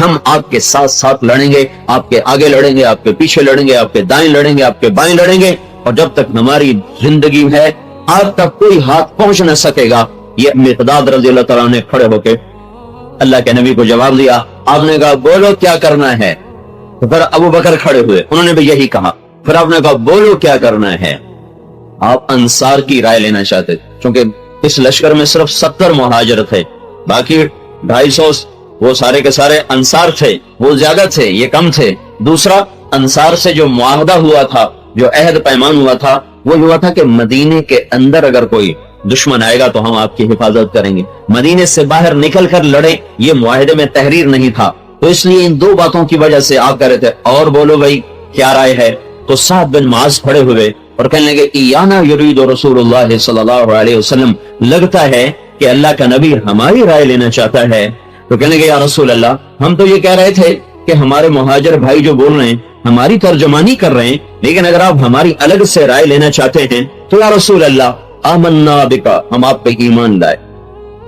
ہم آپ کے ساتھ ساتھ لڑیں گے, آپ کے آگے لڑیں گے, آپ کے پیچھے لڑیں گے, آپ کے دائیں لڑیں گے, آپ کے بائیں لڑیں گے, اور جب تک ہماری زندگی ہے آپ تک کوئی ہاتھ پہنچ نہ سکے گا. یہ مقداد رضی اللہ تعالیٰ نے کھڑے ہو کے اللہ کے نبی کو جواب دیا. آپ نے کہا بولو کیا کرنا ہے. تو پھر ابو بکر کھڑے ہوئے, انہوں نے بھی یہی کہا. پھر آپ نے کہا بولو کیا کرنا ہے. آپ انصار کی رائے لینا چاہتے تھے, کیونکہ اس لشکر میں صرف 70 مہاجر تھے, باقی 250 وہ سارے کے سارے انصار تھے. وہ زیادہ تھے, یہ کم تھے. دوسرا, انصار سے جو معاہدہ ہوا تھا, جو عہد پیمان ہوا تھا, وہ ہوا تھا کہ مدینے کے اندر اگر کوئی دشمن آئے گا تو ہم آپ کی حفاظت کریں گے. مدینے سے باہر نکل کر لڑیں, یہ معاہدے میں تحریر نہیں تھا. تو اس لیے ان دو باتوں کی وجہ سے آپ کہہ رہے تھے اور بولو بھائی کیا رائے ہے. تو سعد بن معاذ کھڑے ہوئے اور کہنے لگے ایانا یرید رسول اللہ صلی اللہ علیہ وسلم, لگتا ہے کہ اللہ کا نبی ہماری رائے لینا چاہتا ہے. تو کہنے لگے یا رسول اللہ, ہم تو یہ کہہ رہے تھے کہ ہمارے مہاجر بھائی جو بول رہے ہیں ہماری ترجمانی کر رہے ہیں, لیکن اگر آپ ہماری الگ سے رائے لینا چاہتے ہیں تو یا رسول اللہ آمنا بکا, ہم آپ پہ ایمان لائے,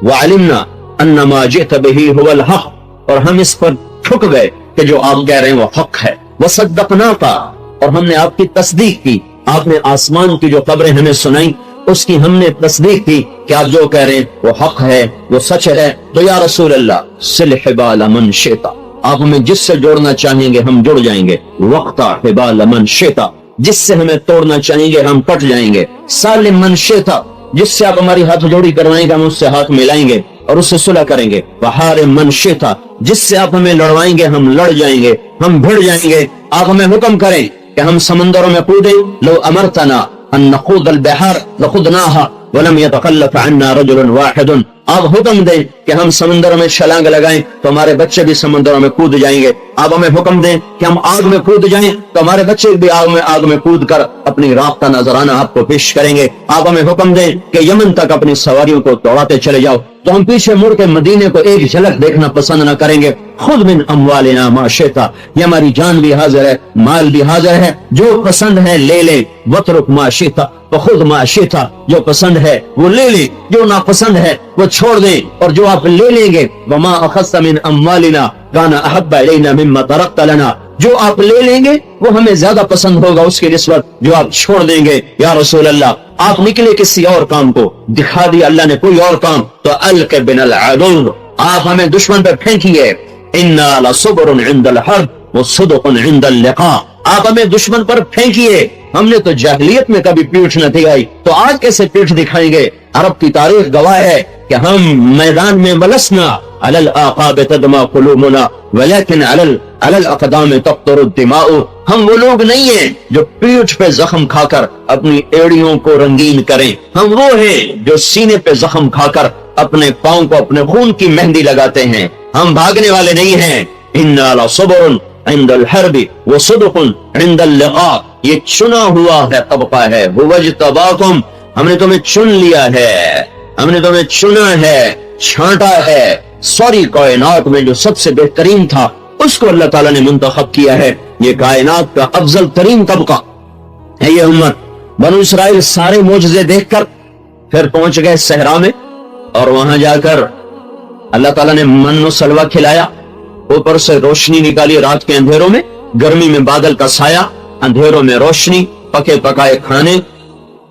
وعلمنا ان ما جئت به هو الحق, اور ہم اس پر ٹھک گئے کہ جو آپ کہہ رہے ہیں وہ حق ہے. وصدقناک, اور ہم نے آپ کی تصدیق کی. آپ نے آسمان کی جو خبریں ہمیں سنائی اس کی ہم نے تصدیق کی کہ آپ جو کہہ رہے ہیں وہ حق ہے, وہ سچ ہے. تو یا رسول اللہ صل حبال من شئت, آپ ہمیں جس سے جوڑنا چاہیں گے ہم جڑ جائیں گے. وقتا حبال من شئت, جس سے ہمیں توڑنا چاہیں گے ہم کٹ جائیں گے. سالم من شئت, جس سے آپ ہماری ہاتھ جوڑی کروائیں گے ہم اس سے ہاتھ ملائیں گے اور اس سے صلح کریں گے. وحارم من شئت, جس سے آپ ہمیں لڑوائیں گے ہم لڑ جائیں گے, ہم بھڑ جائیں گے. آپ ہمیں حکم کریں کہ ہم سمندروں میں کودیں. لو امرتنا ان نخوض البحار لخوضناها ولم يتخلف عنا رجل واحد, آپ حکم دیں کہ ہم سمندروں میں چھلانگ لگائیں تو ہمارے بچے بھی سمندروں میں کود جائیں گے. آپ ہمیں حکم دیں کہ ہم آگ میں کود جائیں تو ہمارے بچے بھی آگ میں کود کر اپنی رابطہ نذرانہ آپ کو پیش کریں گے. آپ ہمیں حکم دیں کہ یمن تک اپنی سواریوں کو دوڑاتے چلے جاؤ تو ہم پیچھے مڑ کے مدینے کو ایک جھلک دیکھنا پسند نہ کریں گے. خود من اموالنا ما شئت, یہ ہماری جان بھی حاضر ہے, مال بھی حاضر ہے, جو پسند ہے لے لے. وترک ما شئت فخذ ما شئت, جو پسند ہے وہ لے لیں, جو ناپسند ہے وہ چھوڑ دیں. اور جو آپ لے لیں گے وما اخذت من اموالنا كان احب الينا مما تركت لنا, جو آپ لے لیں گے وہ ہمیں زیادہ پسند ہوگا اس کی نسبت جو آپ چھوڑ دیں گے. یا رسول اللہ آپ نکلے کسی اور کام کو, دکھا دیا اللہ نے کوئی اور کام, تو الق بن العدو, آپ ہمیں دشمن پر پھینکیے. انا لصبر عند الحرب وصدق عند اللقاء, آپ ہمیں دشمن پر پھینکیے. ہم نے تو جاہلیت میں کبھی پیٹھ نہ دکھائی تو آج کیسے پیٹھ دکھائیں گے. عرب کی تاریخ گواہ ہے کہ ہم میدان میں ولسنا علی الاعقاب تدمع قلوبنا ولكن علی الاقدام تقطر الدماء, ہم وہ لوگ نہیں ہیں جو پیٹھ پہ زخم کھا کر اپنی ایڑیوں کو رنگین کریں, ہم وہ ہیں جو سینے پہ زخم کھا کر اپنے پاؤں کو اپنے خون کی مہندی لگاتے ہیں, ہم بھاگنے والے نہیں ہیں. انا لصبر عند الحرب وصدق عند اللقاء, یہ چنا ہوا ہے طبقہ ہے. وجتباکم, ہم نے تمہیں چن لیا ہے, ہم نے تمہیں چنا ہے, چھانٹا ہے. ساری کائنات میں جو سب سے بہترین تھا اس کو اللہ تعالیٰ نے منتخب کیا ہے. یہ کائنات کا افضل ترین طبقہ ہے یہ امت. بنو اسرائیل سارے معجزے دیکھ کر پھر پہنچ گئے صحرا میں, اور وہاں جا کر اللہ تعالیٰ نے من و سلوہ کھلایا, اوپر سے روشنی نکالی رات کے اندھیروں میں, گرمی میں بادل کا سایہ, اندھیروں میں روشنی, پکے پکائے کھانے,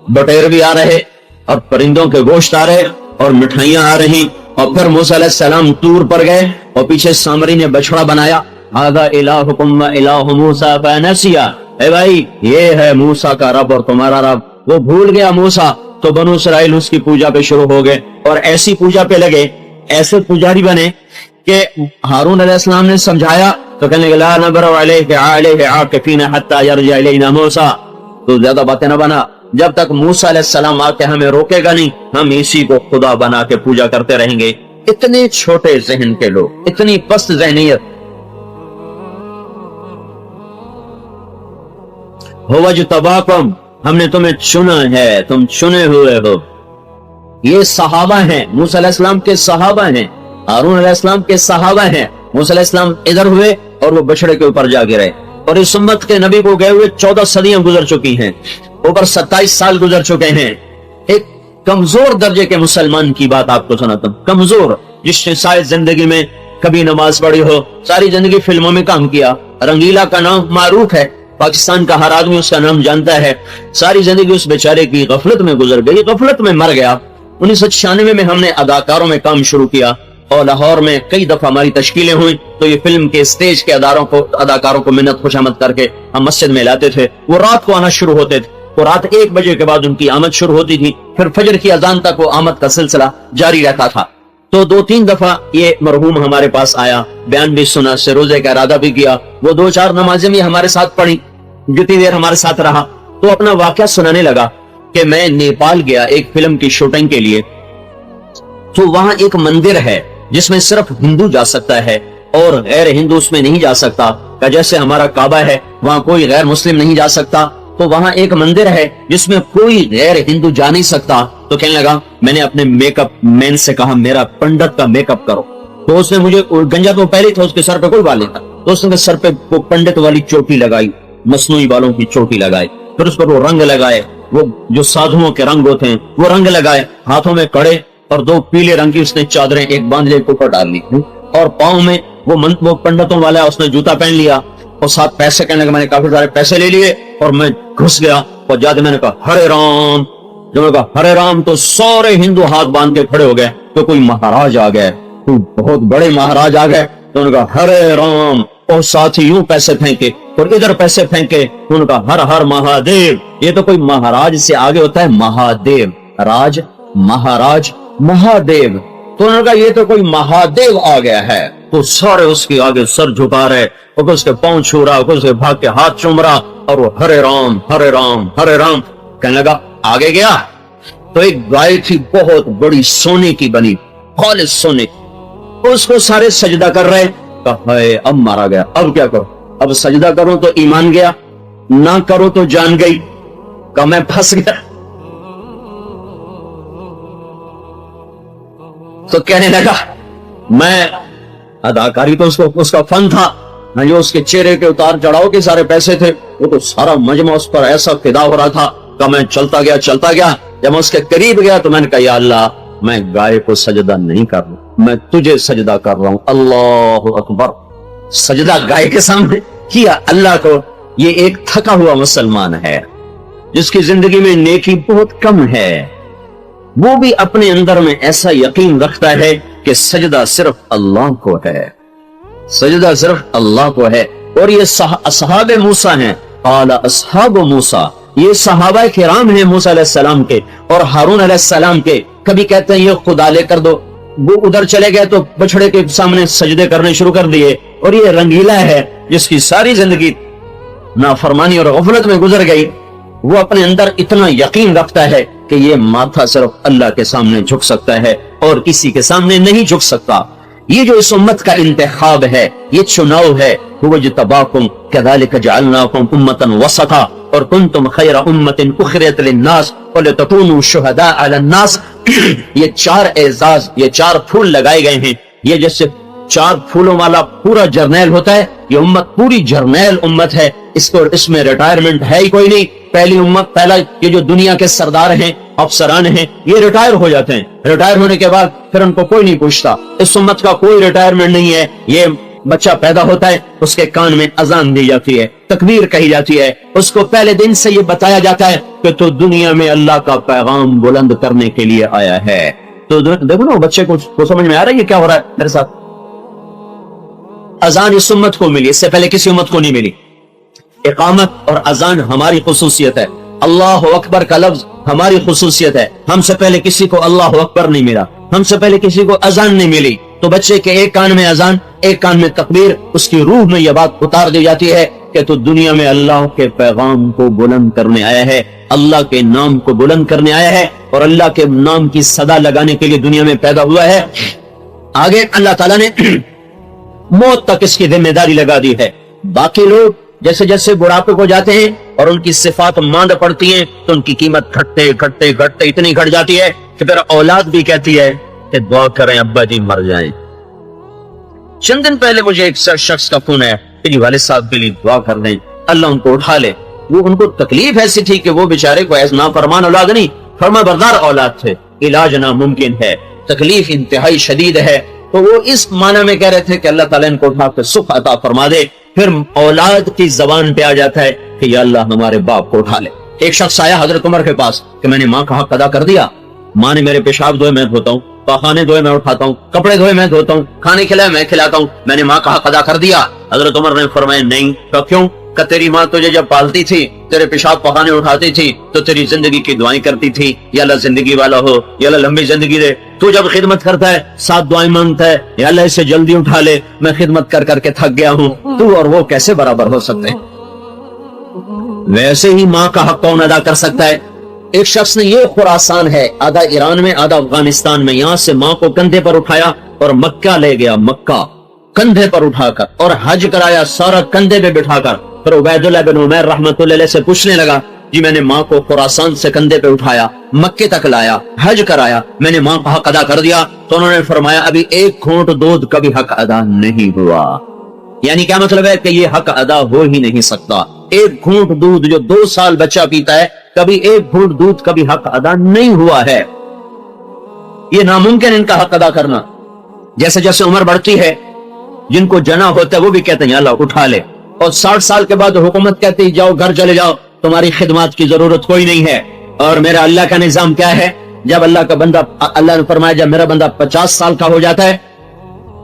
بٹیر بھی آ رہے اور پرندوں کے گوشت آ رہے اور مٹھائیاں آ رہی. اور پھر موسیٰ علیہ السلام طور پر گئے اور پیچھے سامری نے بچڑا بنایا. ھذا الہکم و الہ موسیٰ فنسیا, اے بھائی یہ ہے موسیٰ کا رب اور تمہارا رب. وہ بھول گیا موسیٰ, تو بنو اسرائیل اس کی پوجا پہ شروع ہو گئے اور ایسی پوجا پہ لگے, ایسے پجاری بنے کہ ہارون علیہ السلام نے سمجھایا تو کہنے لا نبرأ علیہ علیہ عاکفین حتی یرجع الینا موسیٰ, تو زیادہ باتیں نہ بنا, جب تک موسیٰ علیہ السلام آ کے ہمیں روکے گا نہیں ہم اسی کو خدا بنا کے پوجا کرتے رہیں گے. اتنے چھوٹے ذہن کے لوگ, اتنی پست ذہنیت. وجتباکم, ہم نے تمہیں چنا ہے, تم چنے ہوئے ہو. یہ صحابہ ہیں, موسیٰ علیہ السلام کے صحابہ ہیں, ہارون علیہ السلام کے صحابہ ہیں. موسیٰ علیہ السلام ادھر ہوئے اور وہ بچڑے کے اوپر جا گرے, اور اس امت کے نبی کو گئے ہوئے 14 صدیاں گزر چکی ہیں, اوپر 27 سال گزر چکے ہیں. ایک کمزور درجے کے مسلمان کی بات آپ کو سناتا ہوں, کمزور, جس نے شاید زندگی میں کبھی نماز پڑھی ہو, ساری زندگی فلموں میں کام کیا. رنگیلا کا نام معروف ہے, پاکستان کا ہر آدمی اس کا نام جانتا ہے. ساری زندگی اس بیچارے کی غفلت میں گزر گئی, غفلت میں مر گیا. 1996 میں ہم نے اداکاروں میں کام شروع کیا اور لاہور میں کئی دفعہ ہماری تشکیلیں ہوئیں تو یہ فلم کے سٹیج کے اداکاروں کو منت خوش آمد کر کے ہم مسجد میں لاتے تھے. وہ رات کو آنا شروع ہوتے تھے, وہ رات 1 بجے کے بعد ان کی آمد شروع ہوتی تھی, پھر فجر کی اذان تک وہ آمد کا سلسلہ جاری رہتا تھا. تو 2-3 دفعہ یہ مرحوم ہمارے پاس آیا, بیان بھی سنا, سے روزے کا ارادہ بھی کیا. وہ 2-4 نمازیں بھی ہمارے ساتھ پڑھی, جتنی دیر ہمارے ساتھ رہا. تو اپنا واقعہ سنانے لگا کہ میں نیپال گیا ایک فلم کی شوٹنگ کے لیے, تو وہاں ایک مندر ہے جس میں صرف ہندو جا سکتا ہے اور غیر ہندو اس میں نہیں جا سکتا, کہ جیسے ہمارا کعبہ ہے وہاں کوئی غیر مسلم نہیں جا سکتا, تو وہاں ایک مندر ہے جس میں کوئی غیر ہندو جا نہیں سکتا. تو کہنے لگا, میں نے اپنے میک اپ مین سے کہا میرا پنڈت کا میک اپ کرو. تو اس نے مجھے, گنجا تو پہلے تھا, اس کے سر پہ کوئی بال نہیں تھا, تو اس نے سر پہ وہ پنڈت والی چوٹی لگائی, مصنوعی بالوں کی چوٹی لگائی, پھر اس پر وہ رنگ لگائے, وہ جو سادھوؤں کے رنگ ہوتے ہیں وہ رنگ لگائے, ہاتھوں میں کڑے اور 2 پیلے رنگ کی اس نے چادریں ایک باندھ لے کے اوپر ڈال لی, اور پاؤں میں وہ پنڈتوں والا اس نے جوتا پہن لیا, اور ساتھ پیسے. کہنے لگا میں نے کافی سارے پیسے لے لیے اور میں گھس گیا, اور جاتے میں نے کہا ہرے رام. جب میں نے کہا ہرے رام تو سارے ہندو ہاتھ باندھ کے کھڑے ہو گئے, تو کوئی مہاراج آ گئے, کوئی بہت بڑے مہاراج آ گئے, تو انہوں نے کہا ہرے رام, اور ساتھ ہی یوں پیسے پھینکے اور ادھر پیسے پھینکے. انہوں نے کہا ہر ہر مہادیو. یہ تو کوئی مہاراج سے آگے ہوتا ہے مہادیو, راج مہاراج مہادیو. تو انہوں نے کہا یہ تو کوئی مہادیو آ گیا ہے. تو سارے اس کے آگے سر جھکا رہے, اور اس کے پاؤں چھو رہا, اس کے بھاگ کے ہاتھ چوم رہا, اور وہ ہرے رام ہرے رام ہرے رام. کہنے لگا آگے گیا تو ایک گائے تھی بہت بڑی, سونے کی بنی, خالص سونے کی, اس کو سارے سجدہ کر رہے. کہا اب مارا گیا, اب کیا کروں, اب سجدہ کروں تو ایمان گیا, نہ کروں تو جان گئی. کہا میں پھنس گیا. تو کہنے لگا میں, اداکاری تو اس کا فن تھا, جو اس کے چہرے کے اتار چڑھاؤ کے سارے پیسے تھے, وہ تو سارا مجمع اس پر ایسا فدا ہو رہا تھا. کہ میں چلتا گیا. جب میں اس کے قریب گیا تو میں نے کہا یا اللہ, میں گائے کو سجدہ نہیں کر رہا, میں تجھے سجدہ کر رہا ہوں. اللہ اکبر. سجدہ گائے کے سامنے کیا اللہ کو. یہ ایک تھکا ہوا مسلمان ہے جس کی زندگی میں نیکی بہت کم ہے, وہ بھی اپنے اندر میں ایسا یقین رکھتا ہے کہ سجدہ صرف اللہ کو ہے, سجدہ صرف اللہ کو ہے. اور یہ اصحاب موسیٰ ہیں, قال اصحاب موسیٰ, یہ صحابہ کرام ہیں موسیٰ علیہ السلام کے اور ہارون علیہ السلام کے. کبھی کہتے ہیں یہ خدا لے کر دو, وہ ادھر چلے گئے تو بچڑے کے سامنے سجدے کرنے شروع کر دیے. اور یہ رنگیلا ہے جس کی ساری زندگی نافرمانی اور غفلت میں گزر گئی, وہ اپنے اندر اتنا یقین رکھتا ہے کہ یہ ماتھا صرف اللہ کے سامنے جھک سکتا ہے اور کسی کے سامنے نہیں جھک سکتا. یہ جو اس امت کا انتخاب ہے, یہ چناؤ ہے, وَجْتَبَاكُمْ كَذَلِكَ جَعَلْنَاكُمْ أُمَّةً وَسَطًا اور كُنْتُمْ خَيْرَ أُمَّةٍ أُخْرِجَتْ لِلنَّاسِ وَلِتَكُونُوا شُهَدَاءَ عَلَى النَّاسِ. یہ 4 اعزاز, یہ 4 پھول لگائے گئے ہیں. یہ جیسے 4 پھولوں والا پورا جرنیل ہوتا ہے, یہ امت پوری جرنیل امت ہے. اس میں ریٹائرمنٹ ہے ہی کوئی نہیں. پہلی امت, پہلا یہ جو دنیا کے سردار ہیں, افسران ہیں, یہ ریٹائر ہو جاتے ہیں. ریٹائر ہونے کے بعد پھر ان کو کوئی نہیں پوچھتا. اس امت کا کوئی ریٹائرمنٹ نہیں ہے. یہ بچہ پیدا ہوتا ہے, اس کے کان میں اذان دی جاتی ہے, تکبیر کہی جاتی ہے, اس کو پہلے دن سے یہ بتایا جاتا ہے کہ تو دنیا میں اللہ کا پیغام بلند کرنے کے لیے آیا ہے. تو دیکھو نا بچے کو سمجھ میں آ رہا ہے یہ کیا ہو رہا ہے میرے ساتھ. اذان اس امت کو ملی, اس سے پہلے کسی امت کو نہیں ملی. اقامت اور اذان ہماری خصوصیت ہے, اللہ اکبر کا لفظ ہماری خصوصیت ہے. ہم سے پہلے کسی کو اللہ اکبر نہیں ملا, ہم سے پہلے کسی کو اذان نہیں ملی. تو بچے کے ایک کان میں اذان, ایک کان میں تکبیر, اس کی روح میں یہ بات اتار دی جاتی ہے کہ تو دنیا میں اللہ کے پیغام کو بلند کرنے آیا ہے, اللہ کے نام کو بلند کرنے آیا ہے, اور اللہ کے نام کی صدا لگانے کے لیے دنیا میں پیدا ہوا ہے. آگے اللہ تعالیٰ نے موت تک اس کی ذمہ داری لگا دی ہے. باقی لوگ جیسے جیسے بڑھاپے کو جاتے ہیں اور ان کی صفات ماند پڑتی ہیں تو ان کی قیمت گھٹتے گھٹتے گھٹتے اتنی گھٹ جاتی ہے کہ پھر اولاد بھی کہتی ہے کہ دعا کریں ابا جی مر جائیں. چند دن پہلے مجھے ایک شخص کا فون ہے کہ جی والد صاحب کے لیے دعا کر دیں, اللہ ان کو اٹھا لے. وہ ان کو تکلیف ایسی تھی کہ وہ بیچارے کو ایسا نافرمان اولاد نہیں, فرما بردار اولاد تھے. علاج ناممکن ہے, تکلیف انتہائی شدید ہے. تو وہ اس معنی میں کہہ رہے تھے کہ اللہ تعالیٰ ان کو اٹھا کے سکھ عطا فرما دے. پھر اولاد کی زبان پہ آ جاتا ہے کہ یا اللہ ہمارے باپ کو اٹھا لے. ایک شخص آیا حضرت عمر کے پاس کہ میں نے ماں کا حق ادا کر دیا, ماں نے میرے پیشاب دھوئے میں دھوتا ہوں, پاخانے دھوئے میں اٹھاتا ہوں, کپڑے دھوئے میں دھوتا ہوں, کھانے کھلائے میں کھلاتا ہوں, میں نے ماں کا حق ادا کر دیا. حضرت عمر نے فرمایا نہیں. تو کیوں؟ کہ تیری ماں تجھے جب پالتی تھی, تیرے پیشاب پخانے اٹھاتی تھی, تو تیری زندگی کی دعائیں کرتی تھی, یا اللہ زندگی والا ہو, یا اللہ لمبی زندگی دے. تو جب خدمت کرتا ہے 7 دعائیں مانگتا ہے, یا اللہ اسے جلدی اٹھا لے, میں خدمت کر کر کے تھک گیا ہوں. تو اور وہ کیسے برابر ہو سکتے ہیں؟ ویسے ہی ماں کا حق کون ادا کر سکتا ہے؟ ایک شخص نے, یہ خراسان ہے, آدھا ایران میں آدھا افغانستان میں, یہاں سے ماں کو کندھے پر اٹھایا اور مکہ لے گیا, مکہ کندھے پر اٹھا کر, اور حج کرایا سارا کندھے پہ بٹھا کر. پھر عبید اللہ بن عمیر رحمۃ اللہ علیہ سے پوچھنے لگا, جی میں نے ماں کو خراسان سے کندھے پہ اٹھایا, مکے تک لایا, حج کرایا, میں نے ماں کا حق ادا کر دیا. تو انہوں نے فرمایا ابھی ایک گھونٹ دودھ کا بھی حق ادا نہیں ہوا. یعنی کیا مطلب ہے کہ یہ حق ادا ہو ہی نہیں سکتا. ایک گھونٹ دودھ جو 2 سال بچہ پیتا ہے, کبھی ایک گھونٹ دودھ کا بھی حق ادا نہیں ہوا ہے. یہ ناممکن ان کا حق ادا کرنا. جیسے جیسے عمر بڑھتی ہے, جن کو جنا ہوتا ہے وہ بھی کہتے ہیں یا اللہ اٹھا لے, اور 60 سال کے بعد حکومت کہتی ہے جاؤ گھر چلے جاؤ, تمہاری خدمات کی ضرورت کوئی نہیں ہے. اور میرا اللہ کا نظام کیا ہے, جب اللہ کا بندہ, اللہ نے فرمایا جب میرا بندہ 50 سال کا ہو جاتا ہے,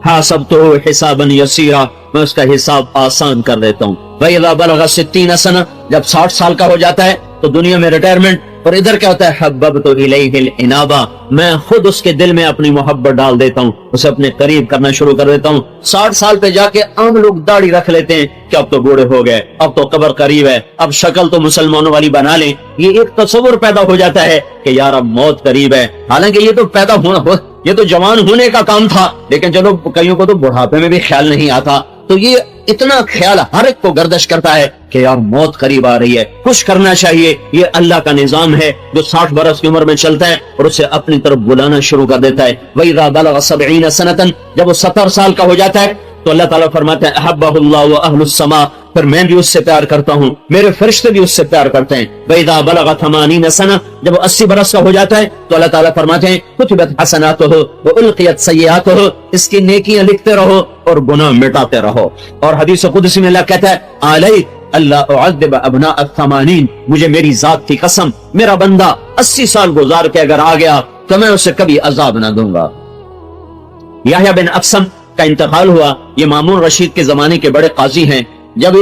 حاسبتہ حسابا یسیرا, میں اس کا حساب آسان کر دیتا ہوں. وَإِذَا بَلَغَ 60 سنہ, جب 60 سال کا ہو جاتا ہے تو دنیا میں ریٹائرمنٹ. اور ادھر کیا ہوتا ہے, حببت الیہ الانابہ, میں خود اس کے دل میں اپنی محبت ڈال دیتا ہوں, اسے اپنے قریب کرنا شروع کر دیتا ہوں. 60 سال پہ جا کے عام لوگ داڑھی رکھ لیتے ہیں کہ اب تو بوڑھے ہو گئے, اب تو قبر قریب ہے, اب شکل تو مسلمانوں والی بنا لیں. یہ ایک تصور پیدا ہو جاتا ہے کہ یار اب موت قریب ہے. حالانکہ یہ تو پیدا ہونا, یہ تو جوان ہونے کا کام تھا, لیکن چلو کئیوں کو تو بڑھاپے میں بھی خیال نہیں آتا. تو یہ اتنا خیال ہر ایک کو گردش کرتا ہے کہ یار موت قریب آ رہی ہے, کچھ کرنا چاہیے. یہ اللہ کا نظام ہے جو 60 برس کی عمر میں چلتا ہے اور اسے اپنی طرف بلانا شروع کر دیتا ہے. وَإِذَا بَلَغَ 70 سَنَةً, جب وہ 70 سال کا ہو جاتا ہے تو اللہ تعالیٰ فرماتا ہے احبہ اللہ وأہل السماء, پھر میں بھی اس سے پیار کرتا ہوں, میرے فرشتے بھی اس سے پیار کرتے ہیں. وَإِذَا بَلَغَ 80 سَنَةً, جب وہ 80 برس کا ہو جاتا ہے تو اللہ تعالیٰ فرماتے ہیں کتبت حسناتہ وألقیت سیئاتہ, اس کی نیکیاں لکھتے رہو اور گناہ مٹاتے رہو. اور حدیث قدسی میں اللہ کہتا ہے علیک اللہ اعذب ابناء 80, مجھے میری ذات کی قسم میرا بندہ 80 سال گزار کے اگر آ گیا تو میں اسے کبھی عذاب نہ دوں گا. یحییٰ بن اقسم کا انتقال ہوا, یہ مامون رشید کے زمانے کے بڑے قاضی ہیں. جب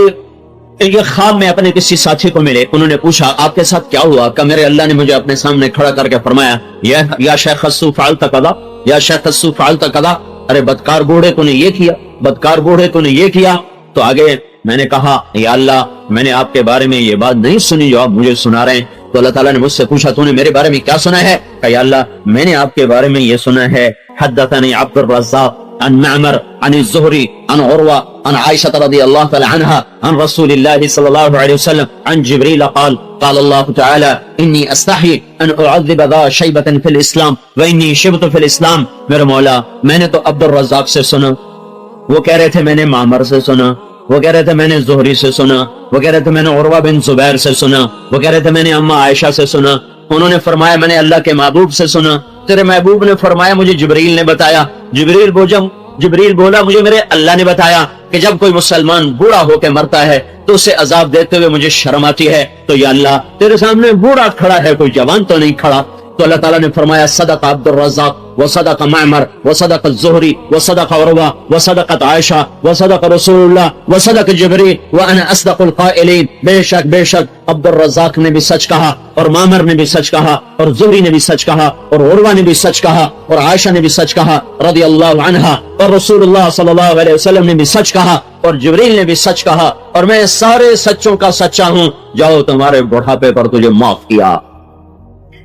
یہ خواب میں اپنے کسی ساتھی کو ملے, انہوں نے پوچھا آپ کے ساتھ کیا ہوا؟ کہ میرے اللہ نے مجھے اپنے سامنے کھڑا کر کے فرمایا یا شیخ السو فعلت کذا, یا شیخ السو فعلت کذا, ارے بدکار بوڑھے تو نے یہ کیا, بدکار بوڑھے تو نے یہ کیا. تو آگے میں نے کہا یا اللہ میں نے آپ کے بارے میں یہ بات نہیں سنی جو آپ مجھے سنا رہے ہیں. تو اللہ تعالیٰ نے مجھ سے پوچھا تو نے میرے بارے میں کیا سنا ہے؟ کہ یا اللہ میں نے آپ کے بارے میں یہ سنا ہے, حدثني عبد الرزاق عن معمر عن الزهري عن عروة عن عائشة رضي الله تعالى عنها عن رسول الله صلى الله عليه وسلم عن جبريل قال قال الله تعالى إني أستحي أن أعذب ذا شيبة في الإسلام وإني شبت في الإسلام. میرے مولا میں نے تو عبد الرزاق سے سنا, وہ کہہ رہے تھے میں نے معمر سے سنا, وہ کہہ رہے تھے میں نے زہری سے سنا, وہ کہہ رہے تھے میں نے عروہ بن زبیر سے سنا, وہ کہہ رہے تھے میں نے اما عائشہ سے سنا. انہوں نے فرمایا میں نے اللہ کے محبوب سے سنا, تیرے محبوب نے فرمایا مجھے جبریل نے بتایا. جبریل بولا مجھے میرے اللہ نے بتایا کہ جب کوئی مسلمان بوڑھا ہو کے مرتا ہے تو اسے عذاب دیتے ہوئے مجھے شرم آتی ہے. تو یا اللہ تیرے سامنے بوڑھا کھڑا ہے, کوئی جوان تو نہیں کھڑا. تو اللہ تعالیٰ نے فرمایا صدق عبد الرزاق وصدق معمر وصدق الزہری وصدق عروہ وصدقت عائشہ وصدق رسول اللہ وصدق جبریل وانا اصدق القائلین. بے شک عبد الرزاق نے بھی سچ کہا, اور معمر نے بھی سچ کہا, اور زہری نے بھی سچ کہا, اور عروہ نے بھی سچ کہا, اور عائشہ نے بھی سچ کہا رضی اللہ عنہا, اور رسول اللہ صلی اللہ علیہ وسلم نے بھی سچ کہا, اور جبریل نے بھی سچ کہا, اور میں سارے سچوں کا سچا ہوں. جاؤ تمہارے بڑھاپے پر تجھے معاف کیا.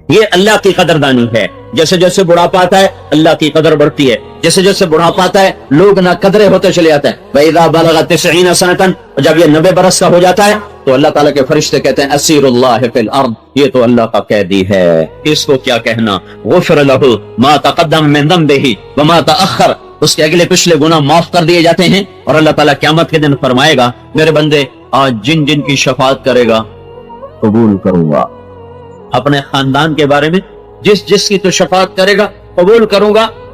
یہ اللہ کی قدردانی ہے. جیسے جیسے بڑھاپا آتا ہے اللہ کی قدر بڑھتی ہے, جیسے جیسے بڑھاپا آتا ہے لوگ نہ قدرے ہوتے چلے جاتے ہیں. وَإِذَا بَلَغَ 90 سَنَةً, جب یہ 90 برس کا ہو جاتا ہے تو اللہ تعالیٰ کے فرشتے کہتے ہیں اسیر اللہ فی الارض, یہ تو اللہ کا قیدی ہے, اس کو کیا کہنا. غفر لہ ما تقدم من ذنبہ وما تأخر, اس کے اگلے پچھلے گناہ معاف کر دیے جاتے ہیں. اور اللہ تعالیٰ قیامت کے دن فرمائے گا میرے بندے آج جن جن کی شفاعت کرے گا قبول کروں گا. اپنے خاندان کے بارے میں جس کی تو شفاعت کرے گا قبول کروں گا,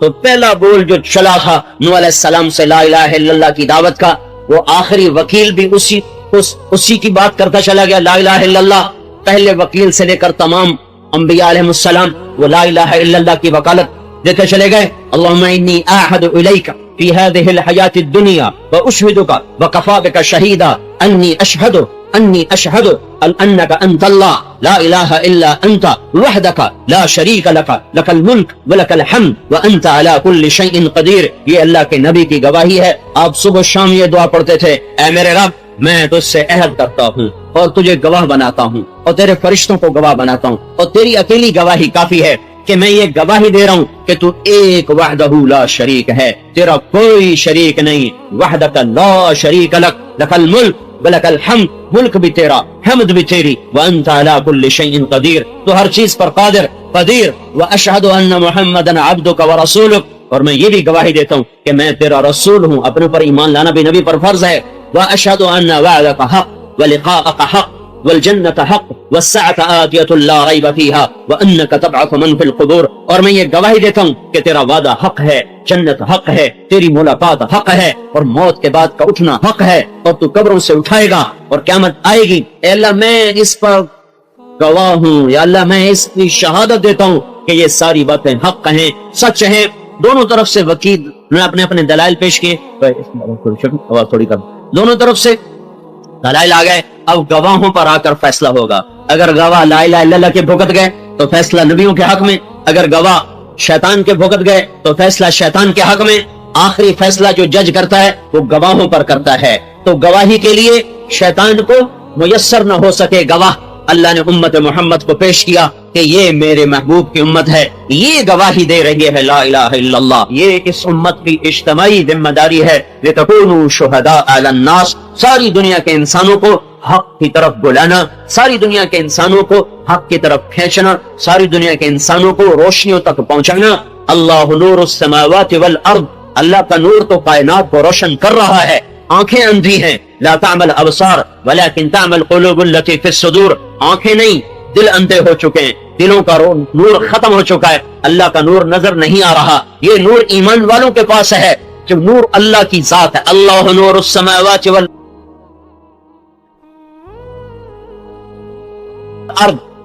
تو پہلا بول جو چلا تھا نوح علیہ السلام سے لا الہ الا اللہ کی دعوت کا، وہ آخری وکیل بھی اسی کی بات کرتا چلا گیا، لا الہ الا اللہ۔ پہلے وکیل سے لے کر تمام انبیاء علیہ السلام وہ لا الہ الا اللہ کی وکالت دیتے چلے گئے۔ اللہم انی اعہد الیک فی هذه الحیات الدنیا واشہدک وکفی بک شہیدا انی اشہد انک انت اللہ لا الہ الا انت وحدک لا شریک لک لک الملک ولک الحمد وانت علی کل شیء قدیر۔ یہ اللہ کے نبی کی گواہی ہے۔ آپ صبح شام یہ دعا پڑھتے تھے، اے میرے رب میں تجھ سے عہد کرتا ہوں اور تجھے گواہ بناتا ہوں اور تیرے فرشتوں کو گواہ بناتا ہوں، اور تیری اکیلی گواہی کافی ہے کہ میں یہ گواہی دے رہا ہوں کہ تو ایک وحدہ لا شریک ہے، تیرا کوئی شریک نہیں، وحدک لا شریک لک لک الملک ولک الحمد، ملک بھی تیرا، حمد بھی تیری، وانت علی کل شیء قدیر، تو ہر چیز پر قادر قدیر، واشہد ان محمدا عبدک ورسولک، اور میں یہ بھی گواہی دیتا ہوں کہ میں تیرا رسول ہوں، اپنے پر ایمان لانا بھی نبی پر فرض ہے، واشہد ان وعدک حق ولقاءک حق والجنت حق والساعة آتیۃ لا ریب فیہا وانک تبعث من فی القبور، اور میں یہ گواہی دیتا ہوں کہ تیرا وعدہ حق ہے، جنت حق ہے، تیری ملاقات حق ہے، اور موت کے بعد کا اٹھنا حق ہے، اور تو قبروں سے اٹھائے گا اور قیامت آئے گی۔ اے اللہ میں اس پر گواہ ہوں، یا اللہ میں اس کی شہادت دیتا ہوں کہ یہ ساری باتیں حق ہیں، سچ ہیں۔ دونوں طرف سے وکیل نے اپنے اپنے دلائل پیش کیے، دونوں طرف سے دلائل آ گئے، اب گواہوں پر آ کر فیصلہ ہوگا۔ اگر گواہ لا الہ الا اللہ کے بھگت گئے تو فیصلہ نبیوں کے حق میں، اگر گواہ شیطان کے بھگت گئے تو فیصلہ شیطان کے حق میں۔ آخری فیصلہ جو جج کرتا ہے وہ گواہوں پر کرتا ہے، تو گواہی کے لیے شیطان کو میسر نہ ہو سکے گواہ، اللہ نے امت محمد کو پیش کیا کہ یہ میرے محبوب کی امت ہے، یہ گواہی دے رہی ہے لا الہ الا اللہ، یہ اس امت کی اجتماعی ذمہ داری ہے، لتکونوا شہداء علی الناس، ساری دنیا کے انسانوں کو حق کی طرف بلانا، ساری دنیا کے انسانوں کو حق کی طرف کھینچنا، ساری دنیا کے انسانوں کو روشنیوں تک پہنچانا۔ اللہ نور السماوات والارض، اللہ کا نور تو کائنات کو روشن کر رہا ہے۔ آنکھیں اندھی ہیں، لا تعمل ابصار ولكن تعمل قلوب التي في الصدور، آنکھیں نہیں دل اندھے ہو چکے ہیں، دلوں کا نور ختم ہو چکا ہے، اللہ کا نور نظر نہیں آ رہا، یہ نور ایمان والوں کے پاس ہے، جو نور اللہ کی ذات ہے۔ اللہ نور السماوات والارض،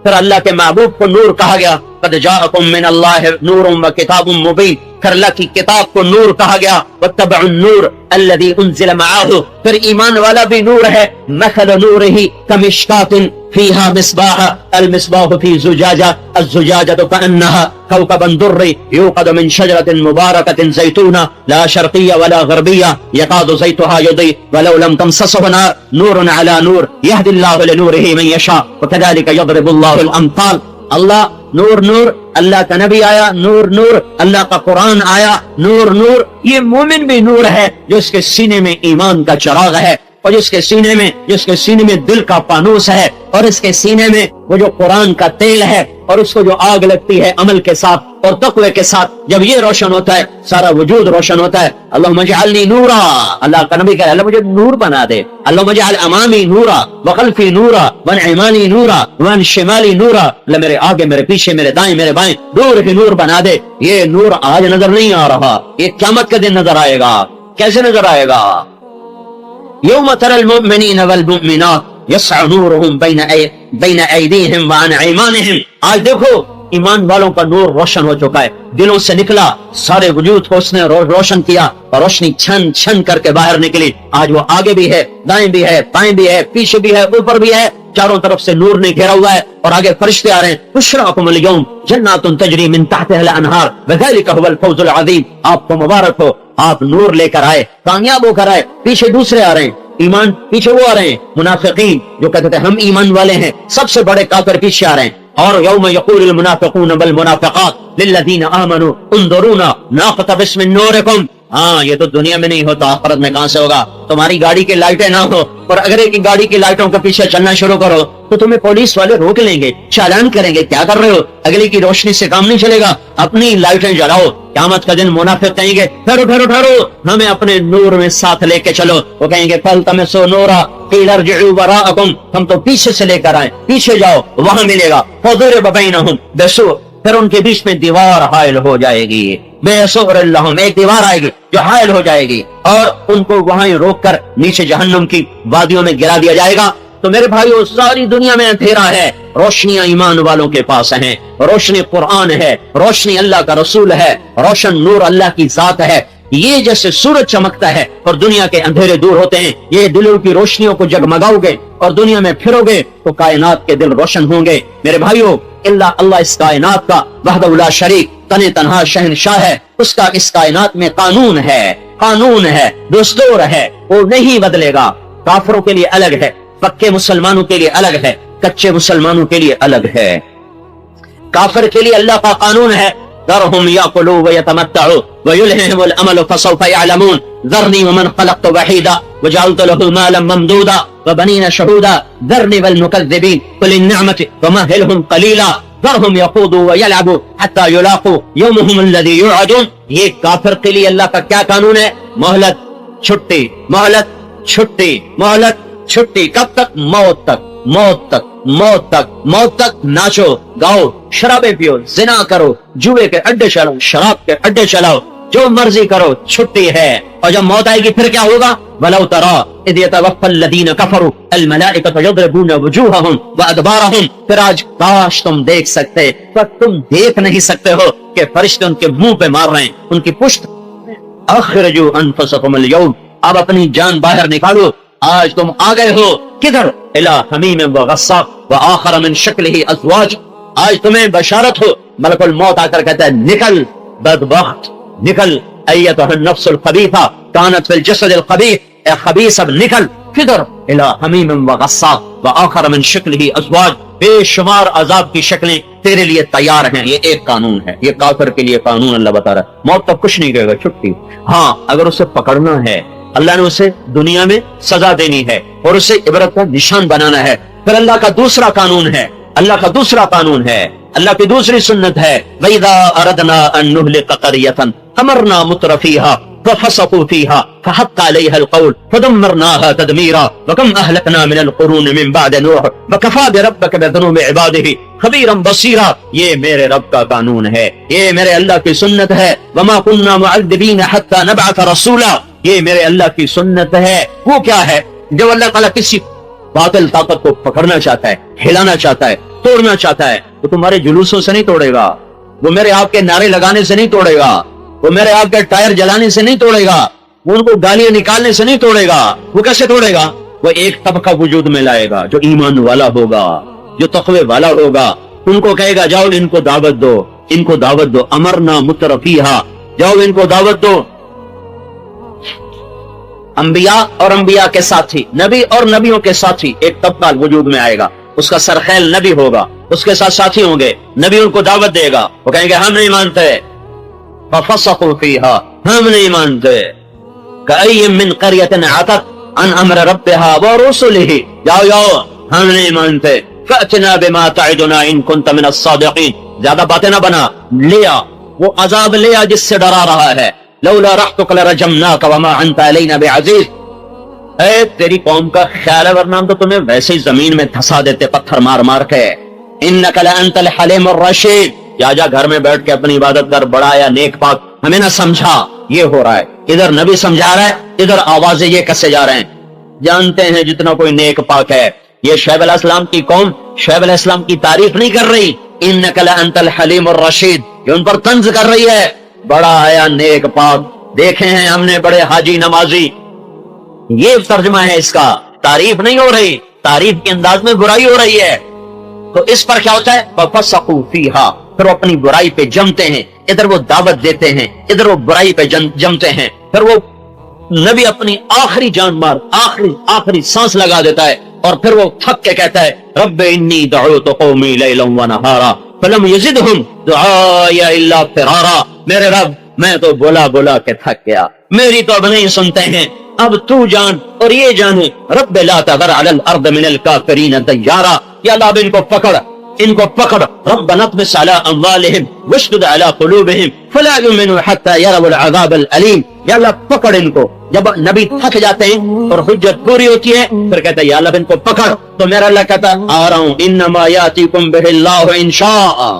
پھر اللہ کے محبوب کو نور کہا گیا، قد جاءکم من اللہ نور وکتاب مبین، پھر اللہ کی کتاب کو نور کہا گیا، واتبعوا النور الذی انزل معہ، پھر ایمان والا بھی نور ہے، مثل نورہ کمشکاۃ فیہا مصباح، المصباح فی زجاجہ، الزجاجۃ کأنہا کوكب دري يوقد من شجرة مباركة زيتونة لا شرقية ولا غربية يكاد زيتها يضيء ولو لم تمسسه نار، نور على نور يهدي الله لنوره من يشاء وكذلك يضرب الله الأمثال۔ اللہ نور نور، اللہ کا نبی آیا نور نور، اللہ کا قرآن آیا نور نور، یہ مومن بھی نور ہے جو اس کے سینے میں ایمان کا چراغ ہے، اور جس کے سینے میں دل کا پانوس ہے، اور اس کے سینے میں وہ جو قرآن کا تیل ہے، اور اس کو جو آگ لگتی ہے عمل کے ساتھ اور تقوی کے ساتھ، جب یہ روشن ہوتا ہے سارا وجود روشن ہوتا ہے۔ اللہم اجعلنی نورا، اللہ کا نبی کہے اللہ مجھے نور بنا دے، اللہم اجعل امامی نورا وخلفی نورا وعن ایمانی نورا وعن شمالی نورا، اللہ میرے آگے میرے پیچھے میرے دائیں میرے بائیں نور ہی نور بنا دے۔ یہ نور آج نظر نہیں آ رہا، یہ قیامت کے دن نظر آئے گا۔ کیسے نظر آئے گا؟ یوم تری المؤمنین والمؤمنات یسعى نورهم بین ایدیہم وعن ایمانہم، آج دیکھو ایمان والوں کا نور روشن ہو چکا ہے، دلوں سے نکلا، سارے وجود کو اس نے روشن کیا، اور روشنی چھن چھن کر کے باہر نکلی۔ آج وہ آگے بھی ہے، دائیں بھی ہے، بائیں بھی ہے، پیچھے بھی ہے، اوپر بھی ہے، چاروں طرف سے نور نے گھیرا ہوا ہے، اور آگے فرشتے آ رہے ہیں۔ بشراکم اليوم جنات تجری من تحتها الانہار وذلک هو الفوز العظیم، آپ کو مبارک ہو، آپ نور لے کر آئے، کامیاب ہو کر آئے۔ پیچھے دوسرے آ رہے ہیں، ایمان پیچھے وہ آ رہے ہیں منافقین جو کہتے تھے ہم ایمان والے ہیں، سب سے بڑے کافر پیچھے آ رہے ہیں۔ اور یوم یقول المنافقون والمنافقات للذین آمنوا انظرونا نقتبس من نورکم، ہاں یہ تو دنیا میں نہیں ہوتا، آخرت میں کہاں سے ہوگا؟ تمہاری گاڑی کی لائٹیں نہ ہو اور اگر ایک گاڑی کی لائٹوں کے پیچھے چلنا شروع کرو تو تمہیں پولیس والے روک لیں گے، چالان کریں گے، کیا کر رہے ہو؟ اگلی کی روشنی سے کام نہیں چلے گا، اپنی لائٹیں جلاؤ۔ قیامت کا دن منافق کہیں گے ٹھہرو ٹھہرو ٹھہرو، ہمیں اپنے نور میں ساتھ لے کے چلو۔ وہ کہیں گے فَالْتَمِسُوا نُورًا قِيلَ ارْجِعُوا وَرَاءَكُمْ، ہم تو پیچھے سے لے کر آئیں، پیچھے جاؤ وہاں ملے گا۔ فَضُرِبَ بَيْنَهُمْ بِسُورٍ پھر ان کے بیچ میں دیوار حائل ہو جائے گی، بےصور لہم، ایک دیوار آئے گی جو حائل ہو جائے گی اور ان کو وہاں روک کر نیچے جہنم کی وادیوں میں گرا دیا جائے گا۔ تو میرے بھائیو، ساری دنیا میں اندھیرا ہے، روشنیاں ایمان والوں کے پاس ہیں، روشنی قرآن ہے، روشنی اللہ کا رسول ہے، روشن نور اللہ کی ذات ہے۔ یہ جیسے سورج چمکتا ہے اور دنیا کے اندھیرے دور ہوتے ہیں، یہ دلوں کی روشنیوں کو جگمگاؤ گے اور دنیا میں پھرو گے تو کائنات کے دل روشن ہوں گے۔ میرے بھائیو، اللہ اس کائنات کا وحدہ لا شریک تن تنہا شہنشاہ ہے، اس کا اس کائنات میں قانون ہے، دستور ہے، وہ نہیں بدلے گا۔ کافروں کے لیے الگ ہے، پکے مسلمانوں کے لیے الگ ہے، کچے مسلمانوں کے لیے الگ ہے۔ کافر کے لیے اللہ کا قانون ہے، ذرهم يأكلوا ويتمتعوا ويلههم الأمل فسوف يعلمون ذرني ومن خلقت وحيدا وجعلت له مالا ممدودا وبنين شهودا ذرني والمكذبين قل النعمة ومهلهم قليلا ذرهم يخوضوا ويلعبوا حتى يلاقوا يومهم الذي يوعدون۔ یہ کافر کے لیے اللہ کا کیا قانون ہے؟ مہلت، چھٹی، مہلت، چھٹی، مہلت، چھٹی۔ کب تک؟ موت تک، موت تک، موت تک، موت تک۔ ناچو گاؤ، شرابیں پیو، زنا کرو، جوئے کے اڈے چلاؤ، شراب کے اڈے چلاؤ، جو مرضی کرو، چھٹی ہے۔ اور جب موت آئے گی پھر کیا ہوگا؟ وَلَوْ تَرَىٰ إِذْ يَتَوَفَّى الَّذِينَ كَفَرُوا الْمَلَائِكَةُ يَضْرِبُونَ وُجُوهَهُمْ وَأَدْبَارَهُمْ۔ پھر آج کاش تم دیکھ سکتے، پر تم دیکھ نہیں سکتے ہو کہ فرشتے ان کے منہ پہ مار رہے ہیں، ان کی پشت۔ اخرجوا انفسکم اليوم، اب اپنی جان باہر نکالو، آج تم آ گئے ہو کدھر؟ الى حمیم وغساق وآخر من شکلہ ازواج۔ آج تمہیں بشارت ہو، ملک الموت آ کر کہتا ہے نکل بدبخت، نکل ایتھا النفس الخبیثہ کانت فی الجسد الخبیث، اے خبیث اب نکل۔ کدھر؟ الى حمیم وغساق وآخر من شکلہ ازواج، بے شمار عذاب کی شکلیں تیرے لیے تیار ہیں۔ یہ ایک قانون ہے، یہ کافر کے لیے قانون اللہ بتا رہا ہے۔ موت تب کچھ نہیں کہے گا، چھٹی۔ ہاں اگر اسے پکڑنا ہے، اللہ نے اسے دنیا میں سزا دینی ہے اور اسے عبرت کا نشان بنانا ہے، پھر اللہ کا دوسرا قانون ہے، اللہ کا دوسرا قانون ہے، اللہ کی دوسری سنت ہے۔ وَإِذَا أَرَدْنَا أَن نُهْلِكَ قَرْيَةً أَمَرْنَا مُتْرَفِيهَا فَفَسَقُوا فِيهَا فَحَقَّ عَلَيْهَا الْقَوْلُ فَدَمَّرْنَاهَا تَدْمِيرًا وَكَمْ أَهْلَكْنَا مِنَ الْقُرُونِ مِن بَعْدِ نُوحٍ وَكَفَىٰ بِرَبِّكَ بِذُنُوبِ عِبَادِهِ خَبِيرًا بَصِيرًا۔ یہ میرے رب کا قانون ہے، یہ میرے اللہ کی سنت ہے۔ وَمَا كُنَّا مُعَذِّبِينَ حَتَّىٰ نَبْعَثَ رَسُولًا، یہ میرے اللہ کی سنت ہے۔ وہ کیا ہے؟ جب اللہ تعالیٰ کسی باطل طاقت کو پکڑنا چاہتا ہے، ہلانا چاہتا ہے، توڑنا چاہتا ہے، وہ تمہارے جلوسوں سے نہیں توڑے گا، وہ میرے آپ کے نعرے لگانے سے نہیں توڑے گا، وہ میرے آپ کے ٹائر جلانے سے نہیں توڑے گا، وہ ان کو گالیاں نکالنے سے نہیں توڑے گا۔ وہ کیسے توڑے گا؟ وہ ایک طبقہ وجود میں لائے گا جو ایمان والا ہوگا، جو تقوی والا ہوگا، ان کو کہے گا جاؤ ان کو دعوت دو، ان کو دعوت دو، امرنا مترفیہا، جاؤ ان کو دعوت دو۔ انبیاء اور انبیاء کے ساتھی، نبی اور نبیوں کے ساتھی، ایک طبقہ وجود میں آئے گا، اس کا سرخیل نبی ہوگا، اس کے ساتھ ساتھی ہوں گے، نبی ان کو دعوت دے گا، وہ کہیں گے ہم نہیں مانتے، فَفَسَقُوا فِيهَا، ہم نہیں مانتے۔ كَأَيٍّ مِّن قَرْيَةٍ عَتَتْ عَنْ أَمْرِ رَبِّهَا وَرُسُلِهِ، جاؤ جاؤ ہم نہیں مانتے، فَأْتِنَا بِمَا تَعِدُنَا إِن كُنتَ مِنَ الصَّادِقِينَ، زیادہ باتیں نہ بنا، لیا وہ عذاب لیا جس سے ڈرا رہا ہے۔ لولا رحتك لرجمناك وما انت علينا بعزيز، اے تیری قوم کا خیال ہے ورنہ ہم تو تمہیں ویسے ہی زمین میں دھسا دیتے پتھر مار مار کے۔ انك لانت الحليم الرشيد، جا گھر میں بیٹھ کے اپنی عبادت کر، بڑا یا نیک پاک، ہمیں نہ سمجھا۔ یہ ہو رہا ہے، ادھر نبی سمجھا رہا ہے، ادھر آوازیں یہ کسے جا رہے ہیں۔ جانتے ہیں جتنا کوئی نیک پاک ہے، یہ شعیب علیہ السلام کی قوم شعیب علیہ السلام کی تعریف نہیں کر رہی، انك لانت الحليم الرشيد، یہ ان پر طنز کر رہی ہے، بڑا آیا نیک پاک، دیکھے ہیں ہم نے بڑے حاجی نمازی، یہ ترجمہ ہے اس کا۔ تعریف نہیں ہو رہی، تعریف کے انداز میں برائی ہو رہی ہے۔ تو اس پر کیا ہوتا ہے؟ فَفَسَقُوا فِيهَا، پھر وہ اپنی برائی پہ جمتے ہیں، ادھر وہ دعوت دیتے ہیں، ادھر وہ برائی پہ جمتے ہیں، پھر وہ نبی اپنی آخری جان مار، آخری سانس لگا دیتا ہے، اور پھر وہ تھک کے کہتا ہے رب انی دعوت قومی لیلا ونہارا فلم یزدہم دعائی الا فرارا، میرے رب میں تو بولا کے تھک گیا، میری تو اب نہیں سنتے ہیں، اب تو جان اور یہ جانے، رب لا تذر علی الارض من الکافرین دیارا، یا اللہ اب ان کو پکڑ، ربنا اطمس علی اموالہم واشدد علی قلوبہم فلا یؤمنوا حتی یروا العذاب العلیم، یا اللہ پکڑ ان کو۔ جب نبی تھک جاتے ہیں اور حجت پوری ہوتی ہے پھر کہتا ہے یا اللہ ان کو پکڑ، تو میرا اللہ کہتا آ رہا ہوں، انما یاتیکم بہ اللہ ان شاء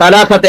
3